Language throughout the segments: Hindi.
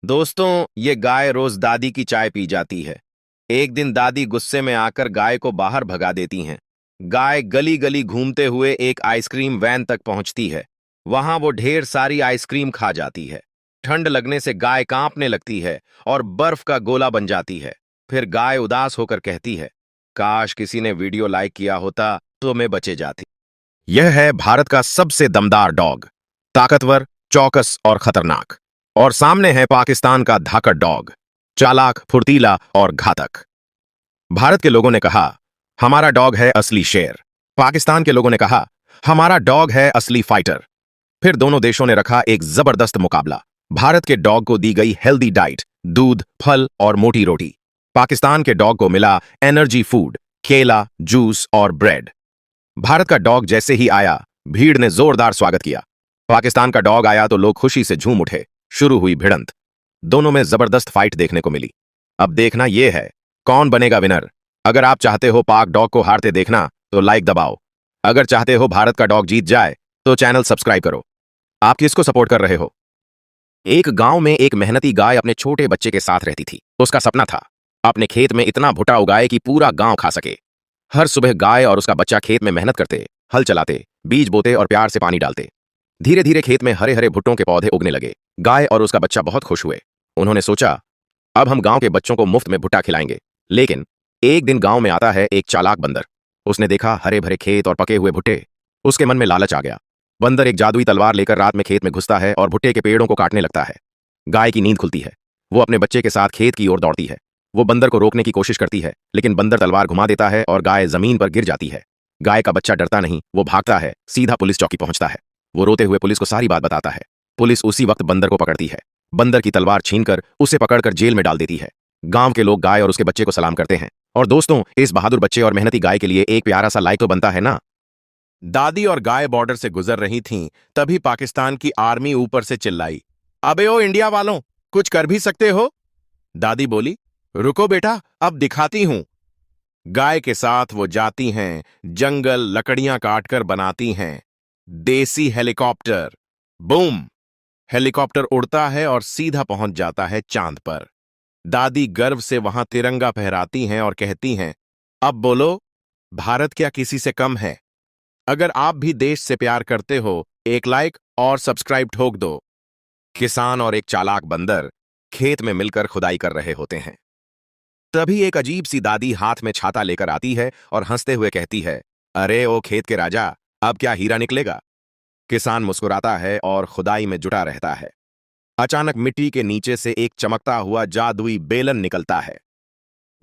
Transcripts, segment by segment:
दोस्तों, ये गाय रोज दादी की चाय पी जाती है। एक दिन दादी गुस्से में आकर गाय को बाहर भगा देती हैं। गाय गली गली घूमते हुए एक आइसक्रीम वैन तक पहुंचती है। वहां वो ढेर सारी आइसक्रीम खा जाती है। ठंड लगने से गाय कांपने लगती है और बर्फ का गोला बन जाती है। फिर गाय उदास होकर कहती है, काश किसी ने वीडियो लाइक किया होता तो मैं बचे जाती। यह है भारत का सबसे दमदार डॉग, ताकतवर, चौकस और खतरनाक। और सामने है पाकिस्तान का धाकड़ डॉग, चालाक, फुर्तीला और घातक। भारत के लोगों ने कहा, हमारा डॉग है असली शेर। पाकिस्तान के लोगों ने कहा, हमारा डॉग है असली फाइटर। फिर दोनों देशों ने रखा एक जबरदस्त मुकाबला। भारत के डॉग को दी गई हेल्दी डाइट, दूध, फल और मोटी रोटी। पाकिस्तान के डॉग को मिला एनर्जी फूड, केला, जूस और ब्रेड। भारत का डॉग जैसे ही आया, भीड़ ने जोरदार स्वागत किया। पाकिस्तान का डॉग आया तो लोग खुशी से झूम उठे। शुरू हुई भिड़ंत। दोनों में जबरदस्त फाइट देखने को मिली। अब देखना यह है, कौन बनेगा विनर। अगर आप चाहते हो पाक डॉग को हारते देखना तो लाइक दबाओ। अगर चाहते हो भारत का डॉग जीत जाए तो चैनल सब्सक्राइब करो। आप किसको सपोर्ट कर रहे हो? एक गांव में एक मेहनती गाय अपने छोटे बच्चे के साथ रहती थी। उसका सपना था अपने खेत में इतना भुट्टा उगाए कि पूरा गांव खा सके। हर सुबह गाय और उसका बच्चा खेत में मेहनत करते, हल चलाते, बीज बोते और प्यार से पानी डालते। धीरे धीरे खेत में हरे हरे भुट्टों के पौधे उगने लगे। गाय और उसका बच्चा बहुत खुश हुए। उन्होंने सोचा, अब हम गांव के बच्चों को मुफ्त में भुट्टा खिलाएंगे। लेकिन एक दिन गांव में आता है एक चालाक बंदर। उसने देखा हरे भरे खेत और पके हुए भुट्टे। उसके मन में लालच आ गया। बंदर एक जादुई तलवार लेकर रात में खेत में घुसता है और भुट्टे के पेड़ों को काटने लगता है। गाय की नींद खुलती है। वो अपने बच्चे के साथ खेत की ओर दौड़ती है। वो बंदर को रोकने की कोशिश करती है, लेकिन बंदर तलवार घुमा देता है और गाय जमीन पर गिर जाती है। गाय का बच्चा डरता नहीं, वो भागता है, सीधा पुलिस चौकी पहुंचता है। वो रोते हुए पुलिस को सारी बात बताता है। पुलिस उसी वक्त बंदर को पकड़ती है। बंदर की तलवार छीनकर उसे पकड़कर जेल में डाल देती है। गांव के लोग गाय और उसके बच्चे को सलाम करते हैं। और दोस्तों, इस बहादुर बच्चे और मेहनती गाय के लिए एक प्यारा सा लाइक तो बनता है ना। दादी और गाय बॉर्डर से गुजर रही थीं, तभी पाकिस्तान की आर्मी ऊपर से चिल्लाई, अबे ओ इंडिया वालों, कुछ कर भी सकते हो? दादी बोली, रुको बेटा, अब दिखाती हूं। गाय के साथ वो जाती हैं, जंगल लकड़ियां काटकर बनाती हैं देसी हेलीकॉप्टर। बूम! हेलीकॉप्टर उड़ता है और सीधा पहुंच जाता है चांद पर। दादी गर्व से वहां तिरंगा फहराती हैं और कहती हैं, अब बोलो, भारत क्या किसी से कम है? अगर आप भी देश से प्यार करते हो, एक लाइक और सब्सक्राइब ठोक दो। किसान और एक चालाक बंदर खेत में मिलकर खुदाई कर रहे होते हैं। तभी एक अजीब सी दादी हाथ में छाता लेकर आती है और हंसते हुए कहती है, अरे ओ खेत के राजा, अब क्या हीरा निकलेगा? किसान मुस्कुराता है और खुदाई में जुटा रहता है। अचानक मिट्टी के नीचे से एक चमकता हुआ जादुई बेलन निकलता है।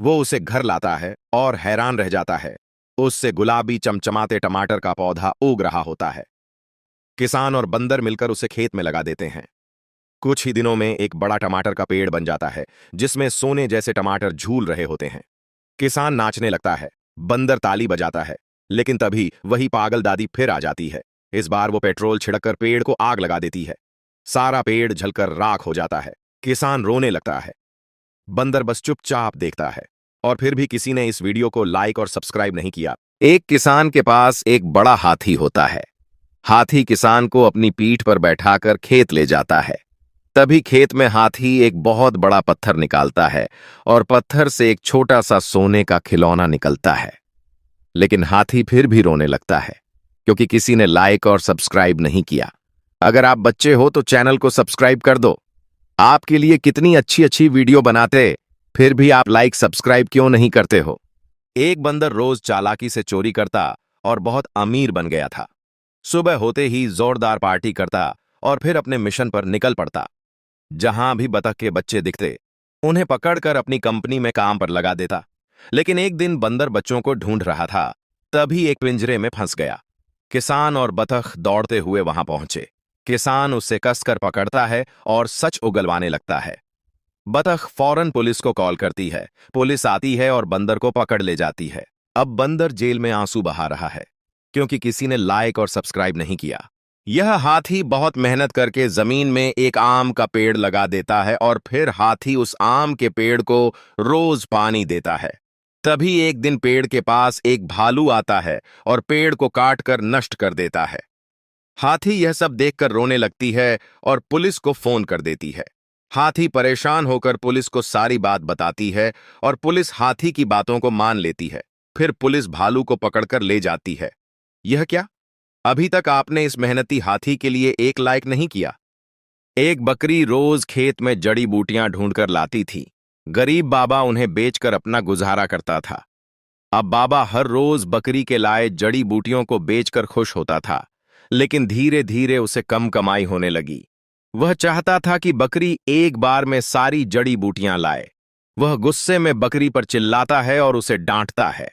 वो उसे घर लाता है और हैरान रह जाता है। उससे गुलाबी चमचमाते टमाटर का पौधा उग रहा होता है। किसान और बंदर मिलकर उसे खेत में लगा देते हैं। कुछ ही दिनों में एक बड़ा टमाटर का पेड़ बन जाता है, जिसमें सोने जैसे टमाटर झूल रहे होते हैं। किसान नाचने लगता है, बंदर ताली बजाता है। लेकिन तभी वही पागल दादी फिर आ जाती है। इस बार वो पेट्रोल छिड़ककर पेड़ को आग लगा देती है। सारा पेड़ जलकर राख हो जाता है। किसान रोने लगता है। बंदर बस चुपचाप देखता है। और फिर भी किसी ने इस वीडियो को लाइक और सब्सक्राइब नहीं किया। एक किसान के पास एक बड़ा हाथी होता है। हाथी किसान को अपनी पीठ पर बैठाकर खेत ले जाता है। तभी खेत में हाथी एक बहुत बड़ा पत्थर निकालता है और पत्थर से एक छोटा सा सोने का खिलौना निकलता है। लेकिन हाथी फिर भी रोने लगता है, क्योंकि किसी ने लाइक और सब्सक्राइब नहीं किया। अगर आप बच्चे हो तो चैनल को सब्सक्राइब कर दो। आपके लिए कितनी अच्छी अच्छी वीडियो बनाते, फिर भी आप लाइक सब्सक्राइब क्यों नहीं करते हो? एक बंदर रोज चालाकी से चोरी करता और बहुत अमीर बन गया था। सुबह होते ही जोरदार पार्टी करता और फिर अपने मिशन पर निकल पड़ता। जहां भी बतख के बच्चे दिखते, उन्हें पकड़कर अपनी कंपनी में काम पर लगा देता। लेकिन एक दिन बंदर बच्चों को ढूंढ रहा था, तभी एक पिंजरे में फंस गया। किसान और बतख दौड़ते हुए वहां पहुंचे। किसान उसे कसकर पकड़ता है और सच उगलवाने लगता है। बतख फौरन पुलिस को कॉल करती है। पुलिस आती है और बंदर को पकड़ ले जाती है। अब बंदर जेल में आंसू बहा रहा है, क्योंकि किसी ने लाइक और सब्सक्राइब नहीं किया। यह हाथी बहुत मेहनत करके जमीन में एक आम का पेड़ लगा देता है और फिर हाथी उस आम के पेड़ को रोज पानी देता है। तभी एक दिन पेड़ के पास एक भालू आता है और पेड़ को काट कर नष्ट कर देता है। हाथी यह सब देखकर रोने लगती है और पुलिस को फोन कर देती है। हाथी परेशान होकर पुलिस को सारी बात बताती है और पुलिस हाथी की बातों को मान लेती है। फिर पुलिस भालू को पकड़कर ले जाती है। यह क्या? अभी तक आपने इस मेहनती हाथी के लिए एक लाइक नहीं किया। एक बकरी रोज खेत में जड़ी बूटियां ढूंढकर लाती थी। गरीब बाबा उन्हें बेचकर अपना गुजारा करता था। अब बाबा हर रोज बकरी के लाए जड़ी बूटियों को बेचकर खुश होता था, लेकिन धीरे धीरे उसे कम कमाई होने लगी। वह चाहता था कि बकरी एक बार में सारी जड़ी बूटियां लाए। वह गुस्से में बकरी पर चिल्लाता है और उसे डांटता है।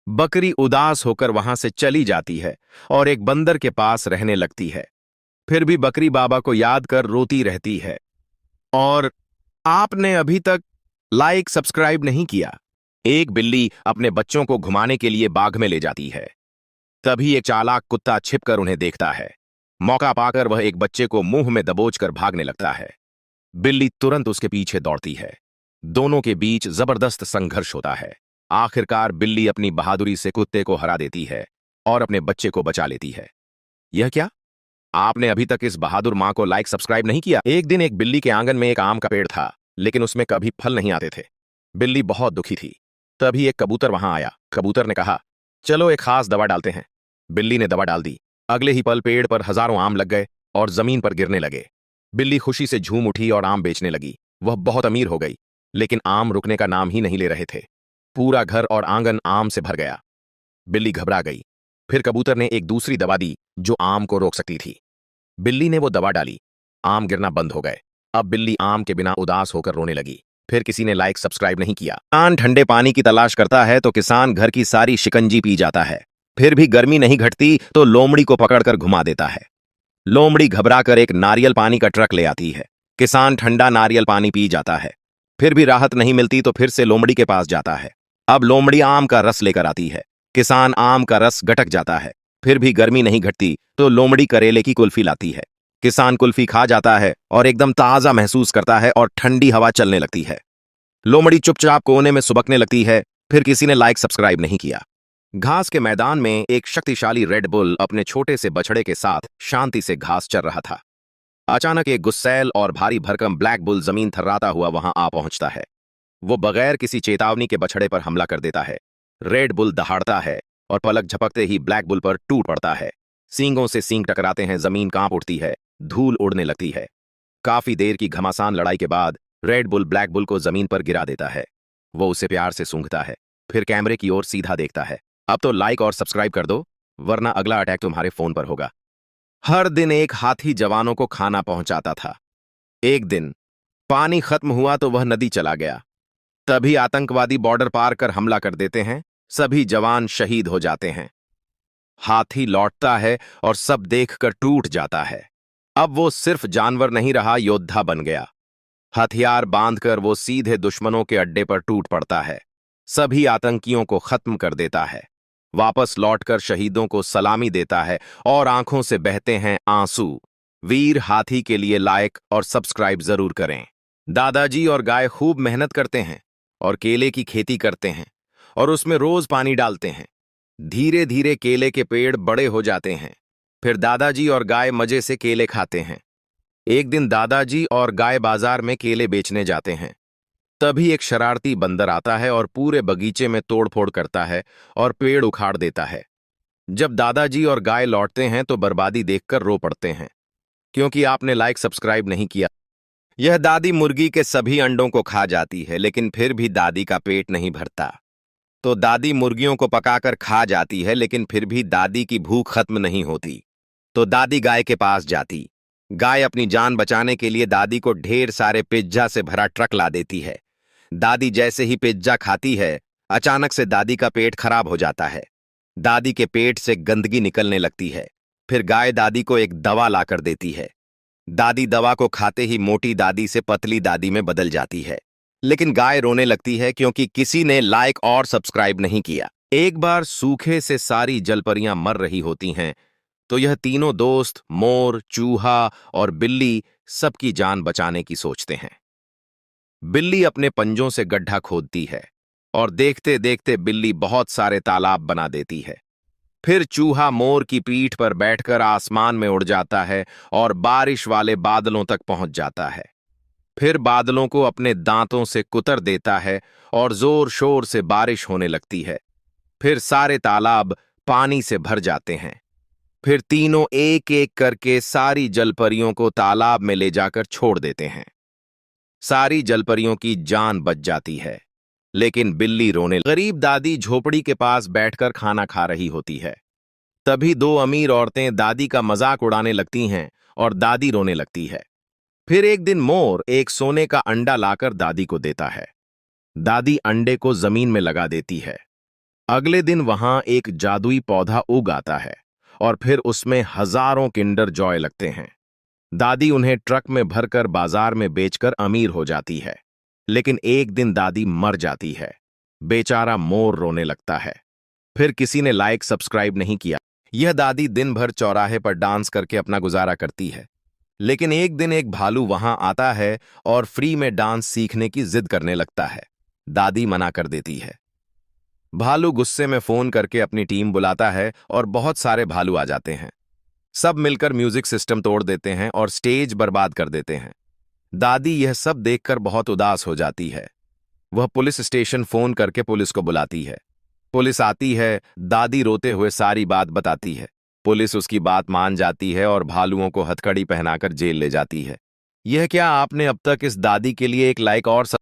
बकरी उदास होकर वहां से चली जाती है और एक बंदर के पास रहने लगती है। फिर भी बकरी बाबा को याद कर रोती रहती है। और आपने अभी तक लाइक सब्सक्राइब नहीं किया। एक बिल्ली अपने बच्चों को घुमाने के लिए बाग में ले जाती है। तभी एक चालाक कुत्ता छिपकर उन्हें देखता है। मौका पाकर वह एक बच्चे को मुंह में दबोचकर भागने लगता है। बिल्ली तुरंत उसके पीछे दौड़ती है। दोनों के बीच जबरदस्त संघर्ष होता है। आखिरकार बिल्ली अपनी बहादुरी से कुत्ते को हरा देती है और अपने बच्चे को बचा लेती है। यह क्या? आपने अभी तक इस बहादुर मां को लाइक सब्सक्राइब नहीं किया। एक दिन एक बिल्ली के आंगन में एक आम का पेड़ था, लेकिन उसमें कभी फल नहीं आते थे। बिल्ली बहुत दुखी थी। तभी एक कबूतर वहां आया। कबूतर ने कहा, चलो एक खास दवा डालते हैं। बिल्ली ने दवा डाल दी। अगले ही पल पेड़ पर हजारों आम लग गए और जमीन पर गिरने लगे। बिल्ली खुशी से झूम उठी और आम बेचने लगी। वह बहुत अमीर हो गई, लेकिन आम रुकने का नाम ही नहीं ले रहे थे। पूरा घर और आंगन आम से भर गया। बिल्ली घबरा गई। फिर कबूतर ने एक दूसरी दवा दी जो आम को रोक सकती थी। बिल्ली ने वो दवा डाली। आम गिरना बंद हो गए। अब बिल्ली आम के बिना उदास होकर रोने लगी। फिर किसी ने लाइक सब्सक्राइब नहीं किया। किसान ठंडे पानी की तलाश करता है तो किसान घर की सारी शिकंजी पी जाता है। फिर भी गर्मी नहीं घटती तो लोमड़ी को पकड़कर घुमा देता है। लोमड़ी घबराकर एक नारियल पानी का ट्रक ले आती है। किसान ठंडा नारियल पानी पी जाता है। फिर भी राहत नहीं मिलती तो फिर से लोमड़ी के पास जाता है। अब लोमड़ी आम का रस लेकर आती है। किसान आम का रस गटक जाता है। फिर भी गर्मी नहीं घटती तो लोमड़ी करेले की कुल्फी लाती है। किसान कुल्फी खा जाता है और एकदम ताजा महसूस करता है और ठंडी हवा चलने लगती है। लोमड़ी चुपचाप कोने में सुबकने लगती है। फिर किसी ने लाइक सब्सक्राइब नहीं किया। घास के मैदान में एक शक्तिशाली रेड बुल अपने छोटे से बछड़े के साथ शांति से घास चर रहा था। अचानक एक गुस्सैल और भारी भरकम ब्लैक बुल जमीन थर्राता हुआ वहां आ पहुंचता है। वो बगैर किसी चेतावनी के बछड़े पर हमला कर देता है। रेड बुल दहाड़ता है और पलक झपकते ही ब्लैक बुल पर टूट पड़ता है। सींगों से सींग टकराते हैं, जमीन कांप उठती है, धूल उड़ने लगती है। काफी देर की घमासान लड़ाई के बाद रेड बुल ब्लैक बुल को जमीन पर गिरा देता है। वो उसे प्यार से सूंघता है, फिर कैमरे की ओर सीधा देखता है। अब तो लाइक और सब्सक्राइब कर दो, वरना अगला अटैक तुम्हारे फोन पर होगा। हर दिन एक हाथी जवानों को खाना पहुंचाता था। एक दिन पानी खत्म हुआ तो वह नदी चला गया। तभी आतंकवादी बॉर्डर पार कर हमला कर देते हैं। सभी जवान शहीद हो जाते हैं। हाथी लौटता है और सब देखकर टूट जाता है। अब वो सिर्फ जानवर नहीं रहा, योद्धा बन गया। हथियार बांधकर वो सीधे दुश्मनों के अड्डे पर टूट पड़ता है। सभी आतंकियों को खत्म कर देता है। वापस लौटकर शहीदों को सलामी देता है और आंखों से बहते हैं आंसू। वीर हाथी के लिए लाइक और सब्सक्राइब जरूर करें। दादाजी और गाय खूब मेहनत करते हैं और केले की खेती करते हैं और उसमें रोज पानी डालते हैं। धीरे धीरे केले के पेड़ बड़े हो जाते हैं। फिर दादाजी और गाय मजे से केले खाते हैं। एक दिन दादाजी और गाय बाजार में केले बेचने जाते हैं। तभी एक शरारती बंदर आता है और पूरे बगीचे में तोड़फोड़ करता है और पेड़ उखाड़ देता है। जब दादाजी और गाय लौटते हैं तो बर्बादी देखकर रो पड़ते हैं, क्योंकि आपने लाइक सब्सक्राइब नहीं किया। यह दादी मुर्गी के सभी अंडों को खा जाती है, लेकिन फिर भी दादी का पेट नहीं भरता। तो दादी मुर्गियों को पकाकर खा जाती है, लेकिन फिर भी दादी की भूख खत्म नहीं होती। तो दादी गाय के पास जाती। गाय अपनी जान बचाने के लिए दादी को ढेर सारे पिज्जा से भरा ट्रक ला देती है। दादी जैसे ही पिज्जा खाती है, अचानक से दादी का पेट खराब हो जाता है। दादी के पेट से गंदगी निकलने लगती है। फिर गाय दादी को एक दवा लाकर देती है। दादी दवा को खाते ही मोटी दादी से पतली दादी में बदल जाती है। लेकिन गाय रोने लगती है क्योंकि किसी ने लाइक और सब्सक्राइब नहीं किया। एक बार सूखे से सारी जलपरियां मर रही होती हैं, तो यह तीनों दोस्त मोर, चूहा और बिल्ली सबकी जान बचाने की सोचते हैं। बिल्ली अपने पंजों से गड्ढा खोदती है और देखते देखते बिल्ली बहुत सारे तालाब बना देती है। फिर चूहा मोर की पीठ पर बैठकर आसमान में उड़ जाता है और बारिश वाले बादलों तक पहुंच जाता है। फिर बादलों को अपने दांतों से कुतर देता है और जोर शोर से बारिश होने लगती है। फिर सारे तालाब पानी से भर जाते हैं। फिर तीनों एक एक करके सारी जलपरियों को तालाब में ले जाकर छोड़ देते हैं। सारी जलपरियों की जान बच जाती है, लेकिन बिल्ली रोने। गरीब दादी झोपड़ी के पास बैठकर खाना खा रही होती है। तभी दो अमीर औरतें दादी का मजाक उड़ाने लगती हैं और दादी रोने लगती है। फिर एक दिन मोर एक सोने का अंडा लाकर दादी को देता है। दादी अंडे को जमीन में लगा देती है। अगले दिन वहां एक जादुई पौधा उग आता है और फिर उसमें हजारों किंडर जॉय लगते हैं। दादी उन्हें ट्रक में भरकर बाजार में बेचकर अमीर हो जाती है। लेकिन एक दिन दादी मर जाती है। बेचारा मोर रोने लगता है। फिर किसी ने लाइक सब्सक्राइब नहीं किया। यह दादी दिन भर चौराहे पर डांस करके अपना गुजारा करती है। लेकिन एक दिन एक भालू वहां आता है और फ्री में डांस सीखने की जिद करने लगता है। दादी मना कर देती है। भालू गुस्से में फोन करके अपनी टीम बुलाता है और बहुत सारे भालू आ जाते हैं। सब मिलकर म्यूजिक सिस्टम तोड़ देते हैं और स्टेज बर्बाद कर देते हैं। दादी यह सब देखकर बहुत उदास हो जाती है। वह पुलिस स्टेशन फोन करके पुलिस को बुलाती है। पुलिस आती है। दादी रोते हुए सारी बात बताती है। पुलिस उसकी बात मान जाती है और भालुओं को हथकड़ी पहनाकर जेल ले जाती है। यह क्या आपने अब तक इस दादी के लिए एक लाइक और